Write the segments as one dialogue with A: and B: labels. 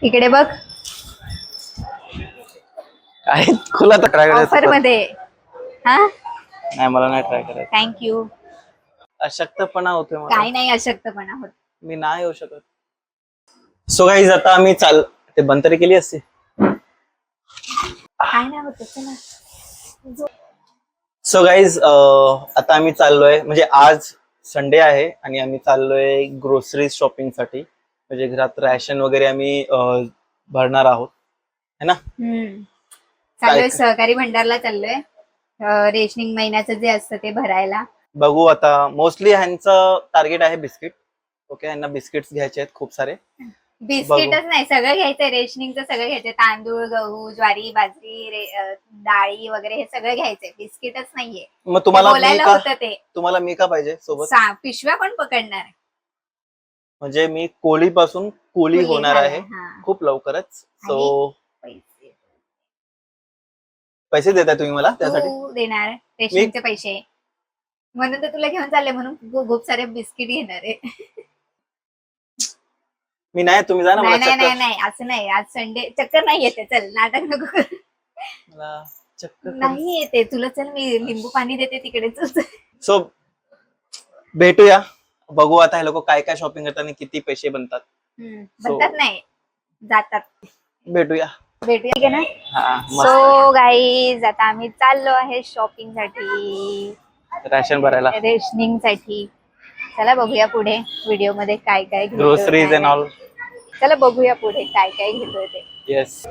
A: इकडे बघ
B: काय खुला तर ट्राय
A: ऑफर
B: करायचं
A: मध्ये. हा
B: नाही, मला नाही ट्राय करायचं.
A: थँक्यू.
B: अशक्तपणा होतोय मला.
A: काही नाही अशक्तपणा होत.
B: मी नाही येऊ शकत. सो गाईज आता आम्ही ते बंद तरी केली असते.
A: काय नाही होत चला.
B: सो गाईज आता आम्ही चाललोय, म्हणजे आज संडे आहे आणि आम्ही चाललोय ग्रोसरी शॉपिंग साठी. म्हणजे घरात रॅशन वगैरे आम्ही भरणार आहोत है ना.
A: चाललोय सहकारी भंडारला चाललोय. रेशनिंग महिन्याचं जे असतं ते भरायला.
B: बघू आता. मोस्टली ह्यांचं टार्गेट आहे बिस्किट. ओके, ह्यांना बिस्किट्स घ्यायचे आहेत खूप सारे.
A: बिस्किटच नाही, सगळं घ्यायचंय. रेशनिंगचं सगळं घ्यायचंय. तांदूळ, गहू, ज्वारी, बाजरी, डाळी वगैरे हे सगळं घ्यायचंय. बिस्किटच नाहीये.
B: मग तुम्हाला
A: होतं ते.
B: तुम्हाला मी का पाहिजे सोबत?
A: पिशव्या कोण पकडणार?
B: म्हणजे मी कोळी पासून कुली होणार आहे खूप लवकरच. सो पैसे देताय तुम्ही मला त्यासाठी?
A: देणार रेशनिंगचे पैसे, म्हणून तर तुला घेऊन चालले. म्हणून खूप सारे बिस्किट घेणार आहे.
B: मी नाही, तुम्ही जा ना.
A: नाही असं नाही. आज संडे. चक्कर नाही येते. चल नाटक नको कर.
B: मला चक्कर
A: नाही येते तुला. चल मी लिंबू पाणी देते तिकडे. चल.
B: सो भेटूया. बघू आता हे लोक काय काय शॉपिंग करतात आणि किती पैसे बनतात.
A: बनतात नाही, जातात.
B: भेटूया
A: भेटूया ना. सो गाईज आता आम्ही चाललो आहे शॉपिंग साठी,
B: राशन भरायला,
A: रेशनिंग साठी. चला बघूया पुढे व्हिडिओ मध्ये काय काय
B: ग्रोसरीज अँड ऑल.
A: चला बघूया पुढे काय काय घेतोय ते.
B: येस.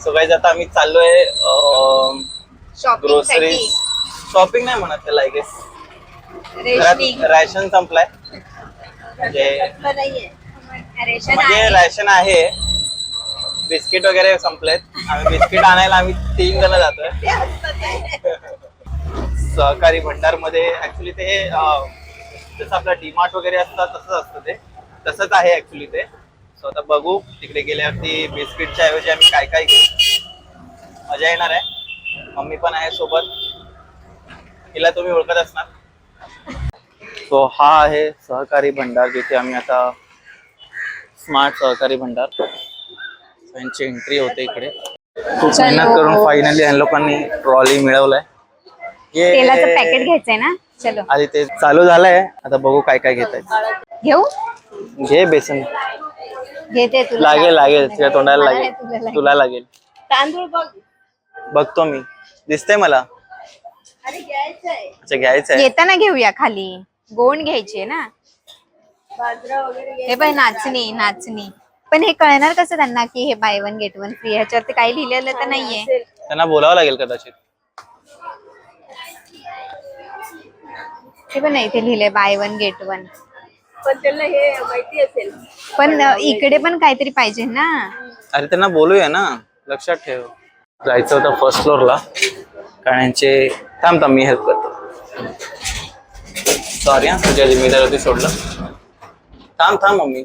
B: सो गाईज आता आम्ही चाललोय ग्रोसरी शॉपिंग नाही म्हणत त्याला, आय गेस. रॅशन संपलाय. म्हणजे रॅशन आहे. बिस्किट वगैरे संपलेत. आम्ही बिस्किट आणायला आम्ही 3 जण जातोय. सहकारी भंडार मध्ये ऍक्च्युली ते जसं आपलं डीमार्ट वगैरे असतं तसंच असतं ते. तसंच आहे ऍक्च्युली ते. सो आता बघू तिकडे गेल्यावरती बिस्किटच्या ऐवजी आम्ही काय काय घेऊ. मजा येणार आहे. मम्मी पण आहे सोबत. तिला तुम्ही ओळखत असणार. सो हा आहे सहकारी भंडार, जिथे आम्ही आता स्मार्ट सहकारी भंडार यांची एंट्री होते. इकडे खूप मेहनत करून फायनली ह्या लोकांनी ट्रॉली मिळवलाय.
A: तेलाचं पॅकेट घ्यायचंय ना. चलो
B: आधी ते चालू झालंय. आता बघू काय काय घेतायत.
A: घेऊ.
B: घे बेसन.
A: घेते. तुला
B: लागेल तुझ्या तोंडाला लागेल. तुला लागेल.
A: तांदूळ
B: बघतो मी. दिसतंय मला. अच्छा घ्यायचंय.
A: येताना घेऊया. खाली गोण घ्यायची ना. हे बाय नाचणी. पण हे कळणार कसं त्यांना की हे बाय 1 गेट 1 फ्री? ह्याच्यावरती काही लिहिलेलं तर नाहीये.
B: त्यांना बोलावं लागेल कदाचित.
A: हे पण नाही, ते लिहिले बाय 1 गेट 1.
C: पण त्यांना हे माहिती असेल.
A: पण इकडे पण काहीतरी पाहिजे ना.
B: अरे त्यांना बोलूया ना. लक्षात ठेव. जायचं होतं फर्स्ट फ्लोअरला, कारण यांचे थांब मी हेल्प करतो. सॉरी हा, तुझ्या जिम्मेदारीवरती सोडलं. थांब मम्मी.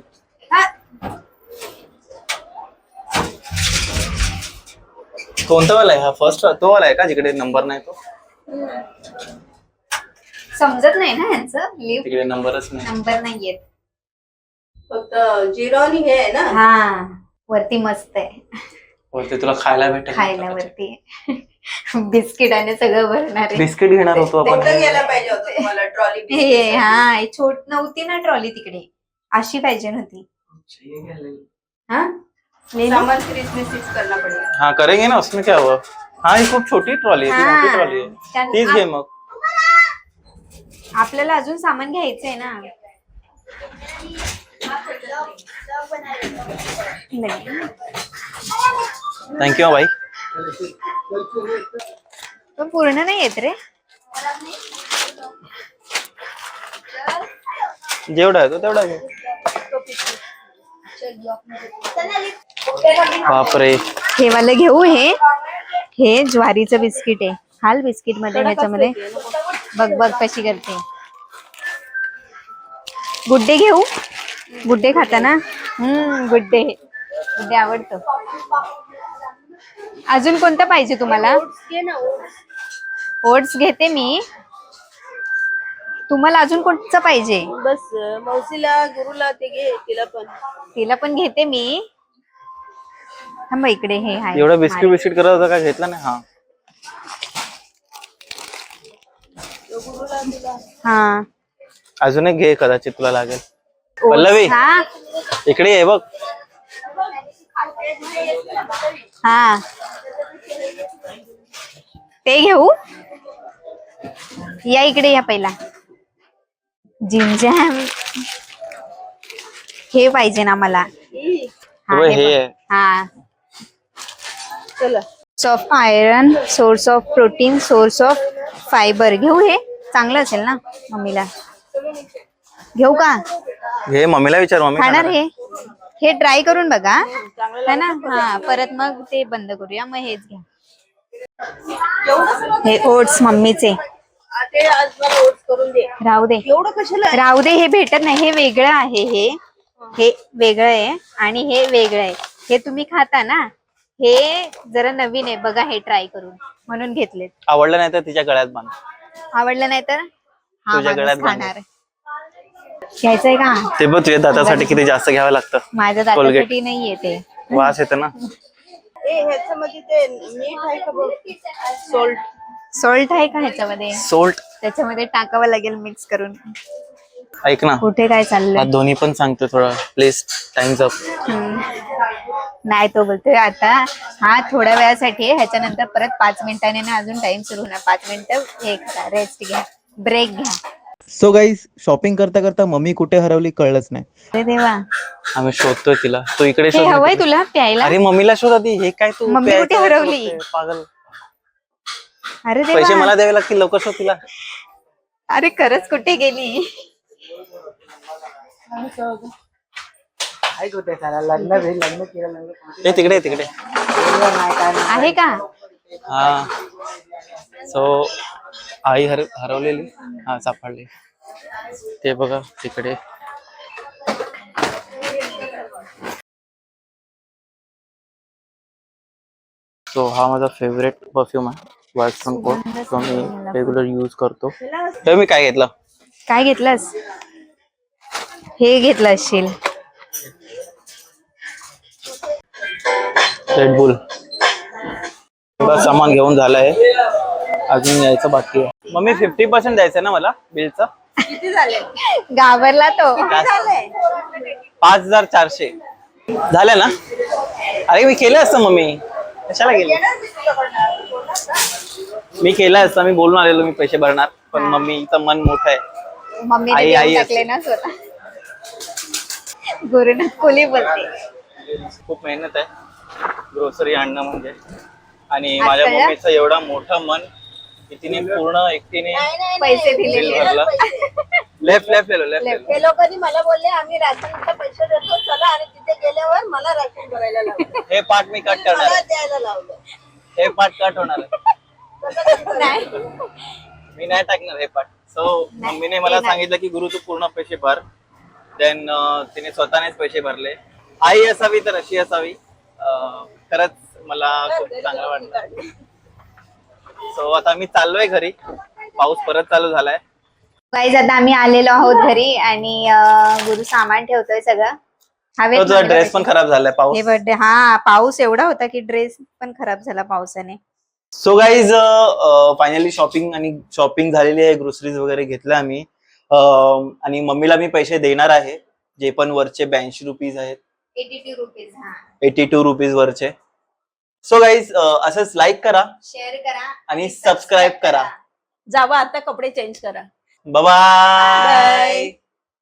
B: कोणता वाला आहे हा? फर्स्ट तो वाला आहे का जिकडे नंबर नाही? तो
A: समजत नाही ना यांचं.
B: तिकडे नंबरच नाही.
A: नंबर नाही येत.
C: फक्त जिरो आणि हे आहे ना.
A: हा वरती मस्त आहे.
B: वरती तुला खायला भेटेल.
A: खायला वरती बिस्किट आणि सगळं भरणार आहे.
B: बिस्किट घेणार होतो आपण.
C: घ्यायला पाहिजे होतं तुम्हाला ट्रॉली.
A: हा छोट नव्हती ना ट्रॉली तिकडे. अशी पाहिजे नव्हती. हाँ
C: सामान खरीदने करना पड़ेगा.
B: हाँ करेंगे ना, उसमें क्या हुआ. हाँ ही खूप छोटी ट्रॉली आहे. मोठी ट्रॉली आहे. तीच घे मग.
A: आपल्याला अजून सामान घ्यायचंय ना.
B: थँक्यू भाई.
A: पण पूर्ण नाही येत रे.
B: जेवढा आहे तो तेवढा घे. बापरे.
A: हे वाला घेऊ. हे ज्वारीचं बिस्किट आहे. हाल बिस्किट मध्ये ह्याच्यामध्ये बघ कशी करते. गुड्डे घेऊ. गुड्डे खाता ना. गुड्डे आवडतो. अजून कोणतं पाहिजे तुम्हाला? ओट्स घेते मी. तुम्हाला अजून कोणतं पाहिजे?
C: बस मावशीला गुरुला ते घे,
A: तिला पण घेते मी. थांबा इकडे हे आहे.
B: एवढं बिस्किट करत होता का, घेतला नाही? हा
A: हा
B: अजून एक घे, कदाचित तुला लागेल. पल्लवी
A: हा
B: इकडे ये बघ.
A: हा ते घेऊ. या इकडे या पहिला. जिमजॅम हे पाहिजे ना मला. हा,
B: हे
A: हे
B: आहे.
A: बघ. हा
C: चला
A: source of iron, source of protein, source of fibre. घेऊ हे? चांगलं असेल ना मम्मीला? घेऊ का?
B: घे, मम्मीला विचार. मम्मी
A: खाणार
B: खाणार.
A: हे ट्राय करून बघा है ना. हा परत मग ते बंद करूया. मग हेच घ्या. हे ओट्स मम्मीचे.
C: ते आज मला ओट्स करून दे.
A: राहू दे
C: एवढं कशाला?
A: राहू दे. हे भेटत नाही. हे वेगळं आहे. हे वेगळं आहे आणि हे वेगळं आहे. हे तुम्ही खाता ना, हे जरा नवीन आहे बघा. हे ट्राय करून म्हणून घेतलेत.
B: आवडलं नाही तर तिच्या गळ्यात बांध.
A: आवडलं नाही तर हा
B: तुझ्या गळ्यात
A: माणूस खाणार. घ्यायचंय का?
B: ते बघ, तुझ्या दातासाठी किती जास्त घ्यावं लागतं.
A: माझ्या दातासाठी नाहीये ते.
B: वास येतं ना.
C: ह्याच्यामध्ये ते मीठ आहे का बघ? सॉल्ट.
A: सॉल्ट आहे का ह्याच्यामध्ये?
B: सोल्ट.
A: त्याच्यामध्ये टाकावं लागेल मिक्स करून.
B: ऐक ना,
A: कुठे काय
B: हा
A: चाललंय?
B: दोन्ही पण सांगतो थोडं प्लीज. Times up.
A: नाही तो बोलतोय आता हा थोड्या वेळासाठी आहे. ह्याच्यानंतर परत 5 मिनिटांनी ना अजून टाइम सुरू होणार. 5 मिनिटं हे करा, रेस्ट घ्या, ब्रेक घ्या.
D: सो गाईज, शॉपिंग करता करता मम्मी कुठे हरवली कळलंच नाही.
A: अरे देवा,
B: आम्ही शोधतोय तिला. तू इकडे
A: हे
B: शोध.
A: हवंय तुला प्यायला?
B: अरे मम्मीला शोध आधी. हे काय तू
A: मम्मी
B: प्यायचं
A: कुठे
B: आहे,
A: हरवली?
B: शोधते, पागल.
A: अरे
B: पैसे
A: देवा,
B: मला द्यावे लागतील. लवकर शोध तिला.
A: अरे खरंच कुठे गेली?
B: ए तिकडे तिकडे.
A: आहे का?
B: हा सो आई हरवलेली. हा सापडली. ते बघा तिकडे. सो हा माझा फेवरेट परफ्यूम आहे, वॉटसन कोड. तो मी रेग्युलर यूज करतो. तर मी काय घेतलं?
A: काय घेतलंस? हे घेतलं असशील.
B: Red boule. एवढं सामान घेऊन झालंय, अजून यायचं बाकी आहे. मम्मी 50% द्यायचं ना मला बिलचं?
C: किती झाले?
A: घाबरला तो.
C: झाले
B: 5400 झाले ना? अरे मी केलं असतं मम्मी, कशाला गेले? मी केलं असतं, मी बोलून आलेलो मी पैसे भरणार, पण मम्मीचं मन मोठं आहे.
A: मम्मीने
B: आई
A: देऊन टाकले ना स्वतः. गुरुनाथ कोहली बोलते.
B: खूप मेहनत आहे ग्रोसरी आणणं म्हणजे. आणि
A: आज
B: माझ्या
A: कळलं?
B: मम्मीचं एवढं मोठं मन की तिने पूर्ण एकटीने
A: पैसे
B: बिल
A: दिलेले.
B: भरलं. लेफ्ट
C: ते लोकांनी मला बोलले आम्ही राशनचा पैसे देतो चला, आणि तिथे गेल्यावर मला राशन भरायला लावलं.
B: हे पार्ट मी कट करणार
C: मला
B: आहे.
C: द्यायला लावलं.
B: हे पार्ट कट होणार आहे.
A: नाही.
B: मी नाही टाकणार हे पार्ट. सो मम्मीने मला सांगितलं की गुरु तू पूर्ण पैसे भर. देन तिने स्वतःनेच पैसे भरले. आई असावी तर अशी असावी. खरंच मला खूप चांगलं वाटलं. सो आता मी चाललोय घरी. पाऊस परत चालू झालाय.
A: गाईज आता आम्ही आलेलो आहोत घरी आणि गुरु सामान ठेवतोय सगळं. हवेत
B: तो तुझा ड्रेस पण खराब झालाय
A: हे
B: पाऊस.
A: बर्थडे. हा पाऊस एवढा होता की ड्रेस पण खराब झाला पावसाने.
B: सो गाईज फायनली शॉपिंग झालेली आहे. ग्रोसरीज वगैरे घेतल्या आम्ही. आणि मम्मीला मी पैसे देणार आहे, जे पण वरचे 82 रुपीज आहेत.
A: 82 रुपीज. हा
B: 82 रुपीज वरचे. सो गाईज असंच लाईक करा
A: शेअर करा
B: आणि सबस्क्राईब करा.
C: जावा आता कपडे चेंज करा.
B: बाय.